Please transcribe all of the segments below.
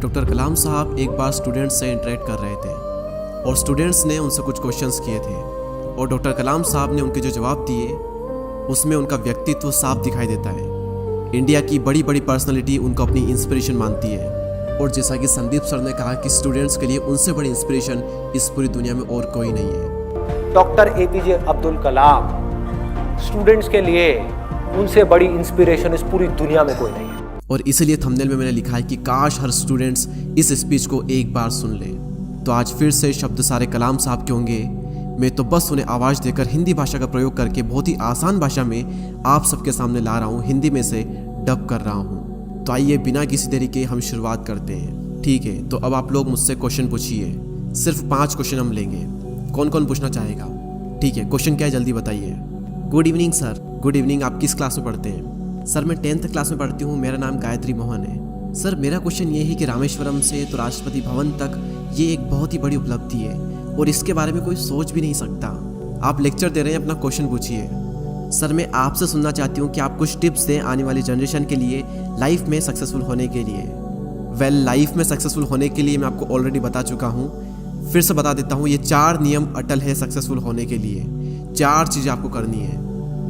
Doctor कलाम साहब एक बार students से इंटरेक्ट कर रहे थे और स्टूडेंट्स ने उनसे कुछ क्वेश्चंस किए थे और डॉक्टर कलाम साहब ने उनके जो जवाब दिए उसमें उनका व्यक्तित्व साफ दिखाई देता है। इंडिया की बड़ी बड़ी पर्सनालिटी उनको अपनी इंस्पिरेशन मानती है और जैसा कि संदीप सर ने कहा कि स्टूडेंट्स के लिए उनसे बड़ी इंस्पिरेशन इस पूरी दुनिया में और कोई नहीं है। Doctor APJ Abdul Kalam students के लिए उनसे बड़ी इंस्पिरेशन इस पूरी दुनिया में कोई नहीं है। और इसीलिए थंबनेल में मैंने लिखा है कि काश हर स्टूडेंट्स इस स्पीच को एक बार सुन ले। तो आज फिर से शब्द सारे कलाम साहब के होंगे। मैं तो बस उन्हें आवाज़ देकर हिंदी भाषा का प्रयोग करके बहुत ही आसान भाषा में आप सबके सामने ला रहा हूँ, हिंदी में से डब कर रहा हूँ। तो आइए बिना किसी देरी के हम शुरुआत करते हैं। ठीक है, तो अब आप लोग मुझसे क्वेश्चन पूछिए। सिर्फ 5 क्वेश्चन हम लेंगे। कौन कौन पूछना चाहेगा? ठीक है, क्वेश्चन क्या है जल्दी बताइए। Good evening sir. Good evening. आप किस क्लास में पढ़ते हैं? सर मैं 10th क्लास में पढ़ती हूँ। मेरा नाम गायत्री मोहन है। सर मेरा क्वेश्चन ये है कि रामेश्वरम से तो राष्ट्रपति भवन तक ये एक बहुत ही बड़ी उपलब्धि है और इसके बारे में कोई सोच भी नहीं सकता। आप लेक्चर दे रहे हैं, अपना क्वेश्चन पूछिए। सर मैं आपसे सुनना चाहती हूँ कि आप कुछ टिप्स दें आने वाली जनरेशन के लिए लाइफ में सक्सेसफुल होने के लिए। वेल, लाइफ में सक्सेसफुल होने के लिए मैं आपको ऑलरेडी बता चुका हूँ, फिर से बता देता हूँ। ये 4 नियम अटल है सक्सेसफुल होने के लिए। 4 चीज़ें आपको करनी है।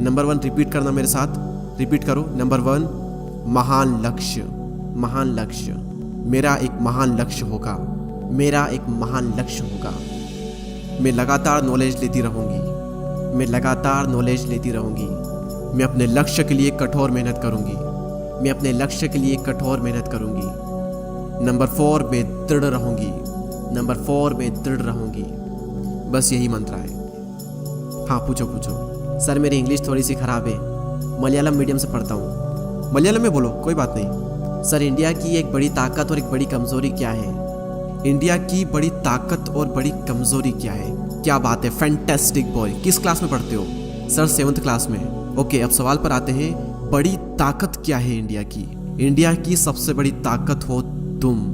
नंबर 1 रिपीट करना मेरे साथ, रिपीट करो। नंबर 1 महान लक्ष्य। महान लक्ष्य। मेरा एक महान लक्ष्य होगा। मेरा एक महान लक्ष्य होगा। मैं लगातार नॉलेज लेती रहूँगी। मैं लगातार नॉलेज लेती रहूँगी। मैं अपने लक्ष्य के लिए कठोर मेहनत करूँगी। मैं अपने लक्ष्य के लिए कठोर मेहनत करूँगी। नंबर 4 मैं दृढ़ रहूँगी। नंबर 4 मैं दृढ़ रहूँगी। बस यही मंत्र है। हाँ पूछो पूछो। सर मेरी इंग्लिश थोड़ी सी ख़राब है, मलयालम मीडियम से पढ़ता हूँ। मलयालम में बोलो, कोई बात नहीं। सर इंडिया की एक बड़ी ताकत और एक बड़ी कमज़ोरी क्या है? इंडिया की बड़ी ताकत और बड़ी कमज़ोरी क्या है? क्या बात है, फैंटास्टिक बॉय। किस क्लास में पढ़ते हो? सर 7th क्लास में। ओके, अब सवाल पर आते हैं। बड़ी ताकत क्या है इंडिया की? इंडिया की सबसे बड़ी ताकत हो तुम,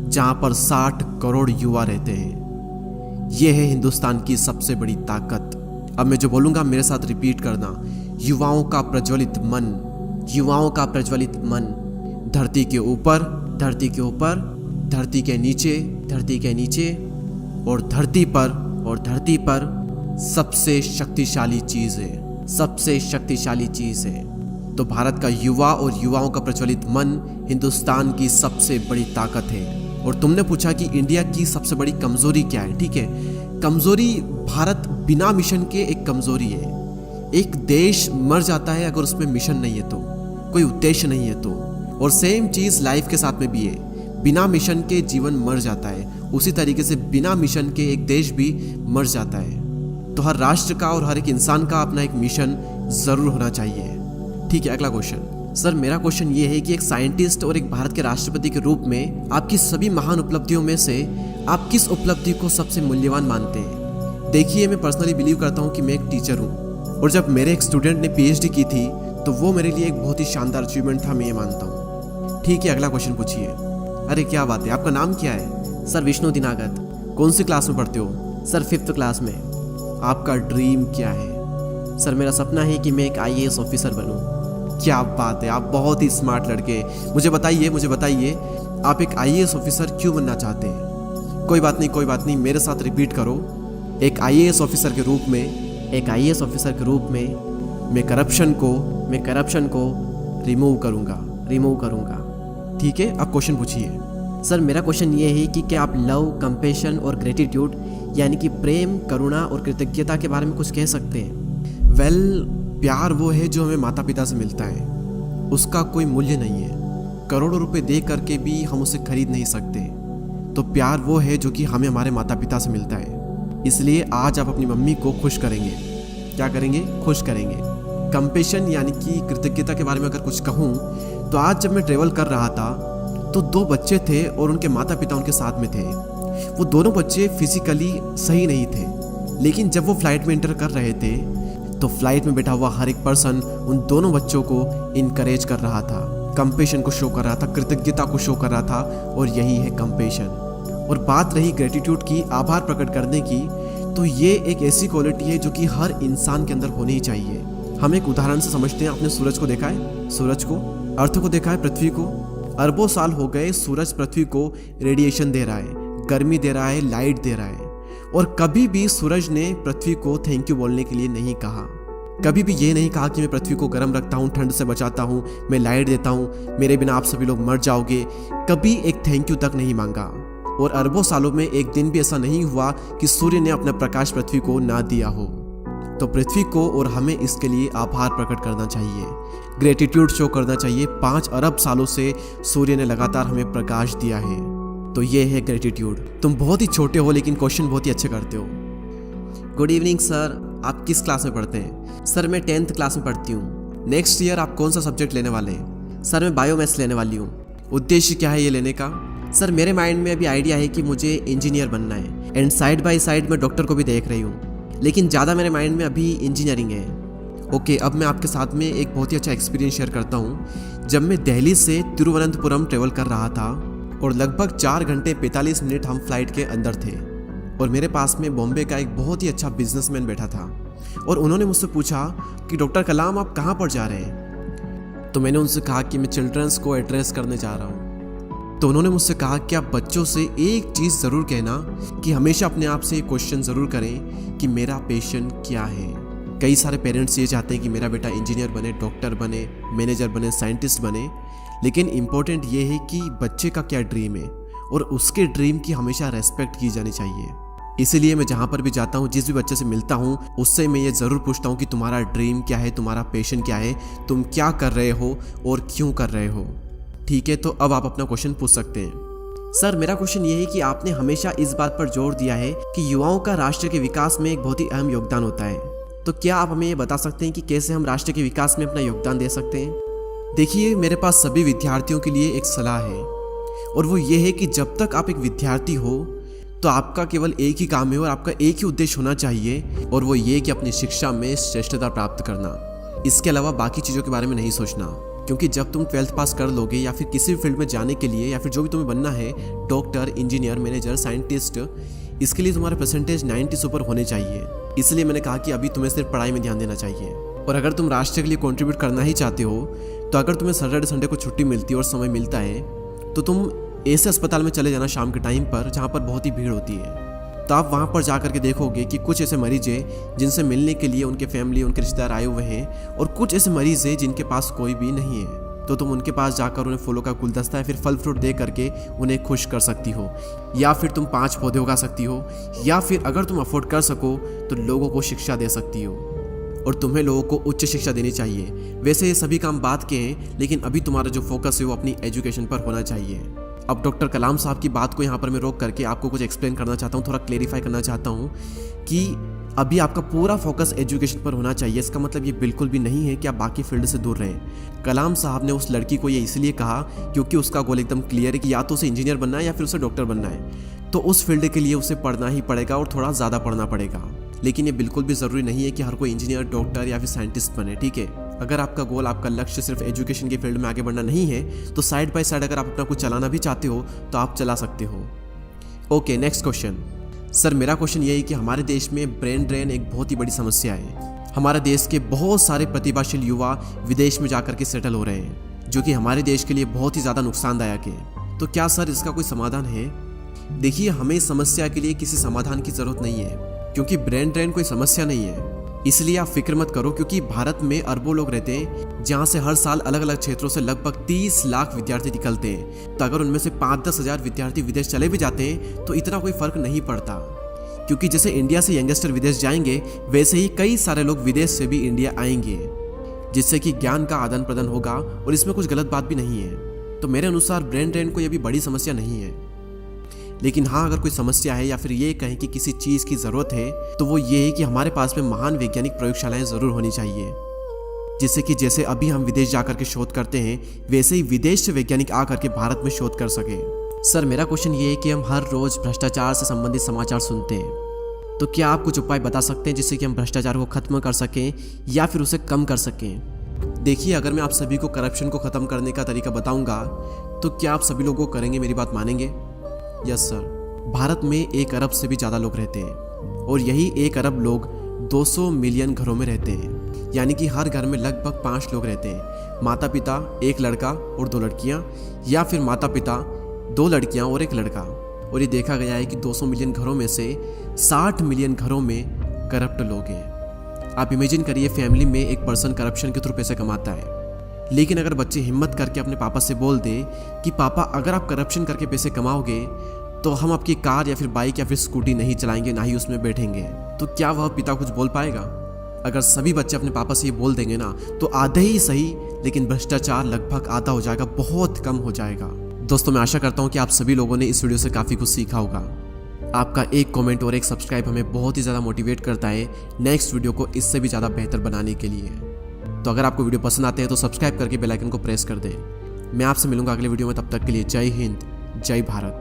जहाँ पर 60 करोड़ युवा रहते हैं। ये है हिंदुस्तान की सबसे बड़ी ताकत। अब मैं जो बोलूँगा मेरे साथ रिपीट करना। युवाओं का प्रज्वलित मन। युवाओं का प्रज्वलित मन। धरती के ऊपर, धरती के ऊपर, धरती के नीचे, धरती के नीचे और धरती पर, और धरती पर सबसे शक्तिशाली चीज़ है। सबसे शक्तिशाली चीज़ है। तो भारत का युवा और युवाओं का प्रज्वलित मन हिंदुस्तान की सबसे बड़ी ताकत है। और तुमने पूछा कि इंडिया की सबसे बड़ी कमज़ोरी क्या है। ठीक है, कमज़ोरी भारत बिना मिशन के एक कमज़ोरी है। एक देश मर जाता है अगर उसमें मिशन नहीं है तो, कोई उद्देश्य नहीं है तो। और सेम चीज़ लाइफ के साथ में भी है। बिना मिशन के जीवन मर जाता है, उसी तरीके से बिना मिशन के एक देश भी मर जाता है। तो हर राष्ट्र का और हर एक इंसान का अपना एक मिशन ज़रूर होना चाहिए। ठीक है, अगला क्वेश्चन। सर मेरा क्वेश्चन ये है कि एक साइंटिस्ट और एक भारत के राष्ट्रपति के रूप में आपकी सभी महान उपलब्धियों में से आप किस उपलब्धि को सबसे मूल्यवान मानते हैं? देखिए, मैं पर्सनली बिलीव करता हूँ कि मैं एक टीचर हूँ और जब मेरे एक स्टूडेंट ने PhD की थी तो वो मेरे लिए एक बहुत ही शानदार अचीवमेंट था, मैं ये मानता हूँ। ठीक है, अगला क्वेश्चन पूछिए। अरे क्या बात है, आपका नाम क्या है? सर विष्णु दिनागत। कौन सी क्लास में पढ़ते हो? सर 5th क्लास में। आपका ड्रीम क्या है? सर मेरा सपना है कि मैं एक IAS ऑफिसर बनूं। क्या बात है, आप बहुत ही स्मार्ट लड़के। मुझे बताइए आप एक IAS ऑफिसर क्यों बनना चाहते हैं? कोई बात नहीं, कोई बात नहीं, मेरे साथ रिपीट करो। एक IAS ऑफिसर के रूप में, एक IAS ऑफिसर के रूप में मैं करप्शन को रिमूव करूँगा। ठीक है, अब क्वेश्चन पूछिए। सर मेरा क्वेश्चन ये है कि क्या आप लव, कंपैशन और ग्रेटिट्यूड यानी कि प्रेम, करुणा और कृतज्ञता के बारे में कुछ कह सकते हैं? वेल, प्यार वो है जो हमें माता पिता से मिलता है, उसका कोई मूल्य नहीं है। करोड़ों रुपए दे करके भी हम उसे खरीद नहीं सकते। तो प्यार वो है जो कि हमें हमारे माता पिता से मिलता है। इसलिए आज आप अपनी मम्मी को खुश करेंगे। क्या करेंगे? खुश करेंगे। कंपैशन यानी कि कृतज्ञता के बारे में अगर कुछ कहूँ तो आज जब मैं ट्रेवल कर रहा था तो 2 बच्चे थे और उनके माता पिता उनके साथ में थे। वो दोनों बच्चे फिजिकली सही नहीं थे, लेकिन जब वो फ्लाइट में एंटर कर रहे थे तो फ्लाइट में बैठा हुआ हर एक पर्सन उन दोनों बच्चों को इनकरेज कर रहा था, कंपैशन को शो कर रहा था, कृतज्ञता को शो कर रहा था। और यही है कंपैशन। और बात रही ग्रेटिट्यूड की, आभार प्रकट करने की, तो ये एक ऐसी क्वालिटी है जो कि हर इंसान के अंदर होनी ही चाहिए। हम एक उदाहरण से समझते हैं। आपने सूरज को देखा है? सूरज को, अर्थ को देखा है, पृथ्वी को? अरबों साल हो गए सूरज पृथ्वी को रेडिएशन दे रहा है, गर्मी दे रहा है, लाइट दे रहा है, और कभी भी सूरज ने पृथ्वी को थैंक यू बोलने के लिए नहीं कहा। कभी भी ये नहीं कहा कि मैं पृथ्वी को गर्म रखता हूँ, ठंड से बचाता हूँ, मैं लाइट देता हूँ, मेरे बिना आप सभी लोग मर जाओगे। कभी एक थैंक यू तक नहीं मांगा। और अरबों सालों में एक दिन भी ऐसा नहीं हुआ कि सूर्य ने अपना प्रकाश पृथ्वी को ना दिया हो। तो पृथ्वी को और हमें इसके लिए आभार प्रकट करना चाहिए, ग्रेटिट्यूड शो करना चाहिए। 5 अरब सालों से सूर्य ने लगातार हमें प्रकाश दिया है, तो ये है ग्रेटिट्यूड। तुम बहुत ही छोटे हो लेकिन क्वेश्चन बहुत ही अच्छे करते हो। गुड इवनिंग सर, आप किस क्लास में पढ़ते हैं? सर मैं 10th क्लास में पढ़ती हूँ। नेक्स्ट ईयर आप कौन सा सब्जेक्ट लेने वाले हैं? सर मैं बायोमैथ्स लेने वाली हूँ। उद्देश्य क्या है ये लेने का? सर मेरे माइंड में अभी आइडिया है कि मुझे इंजीनियर बनना है, एंड साइड बाय साइड मैं डॉक्टर को भी देख रही हूँ, लेकिन ज़्यादा मेरे माइंड में अभी इंजीनियरिंग है। ओके, अब मैं आपके साथ में एक बहुत ही अच्छा एक्सपीरियंस शेयर करता हूँ। जब मैं दिल्ली से तिरुवनंतपुरम ट्रेवल कर रहा था और लगभग 4 घंटे 45 मिनट हम फ्लाइट के अंदर थे, और मेरे पास में बॉम्बे का एक बहुत ही अच्छा बिजनेसमैन बैठा था, और उन्होंने मुझसे पूछा कि डॉक्टर कलाम आप कहाँ पर जा रहे हैं? तो मैंने उनसे कहा कि मैं चिल्ड्रंस को एड्रेस करने जा रहा हूँ। तो उन्होंने मुझसे कहा कि आप बच्चों से एक चीज़ ज़रूर कहना कि हमेशा अपने आप से क्वेश्चन ज़रूर करें कि मेरा पैशन क्या है। कई सारे पेरेंट्स ये चाहते हैं कि मेरा बेटा इंजीनियर बने, डॉक्टर बने, मैनेजर बने, साइंटिस्ट बने, लेकिन इम्पोर्टेंट ये है कि बच्चे का क्या ड्रीम है, और उसके ड्रीम की हमेशा रेस्पेक्ट की जानी चाहिए। इसीलिए मैं जहाँ पर भी जाता हूँ, जिस भी बच्चे से मिलता हूँ, उससे मैं ये ज़रूर पूछता हूँ कि तुम्हारा ड्रीम क्या है, तुम्हारा पैशन क्या है, तुम क्या कर रहे हो और क्यों कर रहे हो। ठीक है, तो अब आप अपना क्वेश्चन पूछ सकते हैं। सर मेरा क्वेश्चन ये है कि आपने हमेशा इस बात पर जोर दिया है कि युवाओं का राष्ट्र के विकास में एक बहुत ही अहम योगदान होता है, तो क्या आप हमें ये बता सकते हैं कि कैसे हम राष्ट्र के विकास में अपना योगदान दे सकते हैं? देखिए, मेरे पास सभी विद्यार्थियों के लिए एक सलाह है, और वो ये है कि जब तक आप एक विद्यार्थी हो तो आपका केवल एक ही काम है और आपका एक ही उद्देश्य होना चाहिए, और वो ये कि अपनी शिक्षा में श्रेष्ठता प्राप्त करना। इसके अलावा बाकी चीज़ों के बारे में नहीं सोचना, क्योंकि जब तुम 12th पास कर लोगे या फिर किसी भी फील्ड में जाने के लिए, या फिर जो भी तुम्हें बनना है, डॉक्टर, इंजीनियर, मैनेजर, साइंटिस्ट, इसके लिए तुम्हारा परसेंटेज 90 से ऊपर होने चाहिए। इसलिए मैंने कहा कि अभी तुम्हें सिर्फ पढ़ाई में ध्यान देना चाहिए। और अगर तुम राष्ट्र के लिए कंट्रीब्यूट करना ही चाहते हो, तो अगर तुम्हें सैटरडे संडे को छुट्टी मिलती है और समय मिलता है, तो तुम ऐसे अस्पताल में चले जाना शाम के टाइम पर जहाँ पर बहुत ही भीड़ होती है। तो आप वहाँ पर जा करके देखोगे कि कुछ ऐसे मरीज हैं जिनसे मिलने के लिए उनके फैमिली, उनके रिश्तेदार आए हुए हैं, और कुछ ऐसे मरीज हैं जिनके पास कोई भी नहीं है। तो तुम उनके पास जाकर उन्हें फूलों का गुलदस्ता या फिर फल फ्रूट दे करके उन्हें खुश कर सकती हो, या फिर तुम 5 पौधे उगा सकती हो, या फिर अगर तुम अफोर्ड कर सको तो लोगों को शिक्षा दे सकती हो। और तुम्हें लोगों को उच्च शिक्षा देनी चाहिए। वैसे ये सभी काम बात के हैं, लेकिन अभी तुम्हारा जो फोकस है वो अपनी एजुकेशन पर होना चाहिए। अब डॉक्टर कलाम साहब की बात को यहाँ पर मैं रोक करके आपको कुछ एक्सप्लेन करना चाहता हूँ, थोड़ा क्लेरिफाई करना चाहता हूँ कि अभी आपका पूरा फोकस एजुकेशन पर होना चाहिए। इसका मतलब ये बिल्कुल भी नहीं है कि आप बाकी फील्ड से दूर रहें। कलाम साहब ने उस लड़की को ये इसलिए कहा क्योंकि उसका गोल एकदम क्लियर है कि या तो उसे इंजीनियर बनना है या फिर उसे डॉक्टर बनना है, तो उस फील्ड के लिए उसे पढ़ना ही पड़ेगा और थोड़ा ज़्यादा पढ़ना पड़ेगा। लेकिन ये बिल्कुल भी ज़रूरी नहीं है कि हर कोई इंजीनियर, डॉक्टर या फिर साइंटिस्ट बने। ठीक है, अगर आपका गोल, आपका लक्ष्य सिर्फ एजुकेशन के फील्ड में आगे बढ़ना नहीं है, तो साइड बाय साइड अगर आप अपना कुछ चलाना भी चाहते हो तो आप चला सकते हो। Okay, next question. सर मेरा क्वेश्चन ये है कि हमारे देश में ब्रेन ड्रेन एक बहुत ही बड़ी समस्या है। हमारे देश के बहुत सारे प्रतिभाशाली युवा विदेश में जाकर के सेटल हो रहे हैं, जो कि हमारे देश के लिए बहुत ही ज़्यादा नुकसानदायक है। तो क्या सर इसका कोई समाधान है? देखिए, हमें इस समस्या के लिए किसी समाधान की ज़रूरत नहीं है, क्योंकि ब्रेन ड्रेन कोई समस्या नहीं है। इसलिए आप फिक्र मत करो, क्योंकि भारत में अरबों लोग रहते हैं, जहाँ से हर साल अलग अलग क्षेत्रों से लगभग 30 लाख विद्यार्थी निकलते हैं। तो अगर उनमें से 5-10 हज़ार विद्यार्थी विदेश चले भी जाते हैं तो इतना कोई फर्क नहीं पड़ता, क्योंकि जैसे इंडिया से यंगस्टर विदेश जाएंगे, वैसे ही कई सारे लोग विदेश से भी इंडिया आएंगे, जिससे कि ज्ञान का आदान प्रदान होगा, और इसमें कुछ गलत बात भी नहीं है। तो मेरे अनुसार ब्रेन ड्रेन कोई अभी बड़ी समस्या नहीं है। लेकिन हाँ, अगर कोई समस्या है या फिर ये कहें कि किसी चीज़ की ज़रूरत है, तो वो ये है कि हमारे पास में महान वैज्ञानिक प्रयोगशालाएं ज़रूर होनी चाहिए, जिससे कि जैसे अभी हम विदेश जाकर के शोध करते हैं, वैसे ही विदेश से वैज्ञानिक आकर के भारत में शोध कर सके। सर मेरा क्वेश्चन ये है कि हम हर रोज़ भ्रष्टाचार से संबंधित समाचार सुनते हैं, तो क्या आप कुछ उपाय बता सकते हैं जिससे कि हम भ्रष्टाचार को खत्म कर सकें या फिर उसे कम कर सकें? देखिए, अगर मैं आप सभी को करप्शन को ख़त्म करने का तरीका बताऊंगा, तो क्या आप सभी लोगों को करेंगे, मेरी बात मानेंगे? Yes sir. भारत में 1 अरब से भी ज़्यादा लोग रहते हैं, और यही 1 अरब लोग 200 मिलियन घरों में रहते हैं, यानी कि हर घर में लगभग 5 लोग रहते हैं। माता पिता एक लड़का और 2 लड़कियां, या फिर माता पिता 2 लड़कियां और 1 लड़का। और ये देखा गया है कि 200 मिलियन घरों में से 60 मिलियन घरों में करप्ट लोग हैं। आप इमेजिन करिए, फैमिली में एक पर्सन करप्शन के थ्रू पैसे कमाता है, लेकिन अगर बच्चे हिम्मत करके अपने पापा से बोल दे कि पापा अगर आप करप्शन करके पैसे कमाओगे तो हम आपकी कार या फिर बाइक या फिर स्कूटी नहीं चलाएंगे, ना ही उसमें बैठेंगे, तो क्या वह पिता कुछ बोल पाएगा? अगर सभी बच्चे अपने पापा से ये बोल देंगे ना, तो आधे ही सही लेकिन भ्रष्टाचार लगभग आधा हो जाएगा, बहुत कम हो जाएगा। दोस्तों, मैं आशा करता हूँ कि आप सभी लोगों ने इस वीडियो से काफ़ी कुछ सीखा होगा। आपका एक कमेंट और एक सब्सक्राइब हमें बहुत ही ज़्यादा मोटिवेट करता है नेक्स्ट वीडियो को इससे भी ज़्यादा बेहतर बनाने के लिए। तो अगर आपको वीडियो पसंद आते हैं तो सब्सक्राइब करके बेल आइकन को प्रेस कर दें। मैं आपसे मिलूंगा अगले वीडियो में, तब तक के लिए जय हिंद, जय भारत।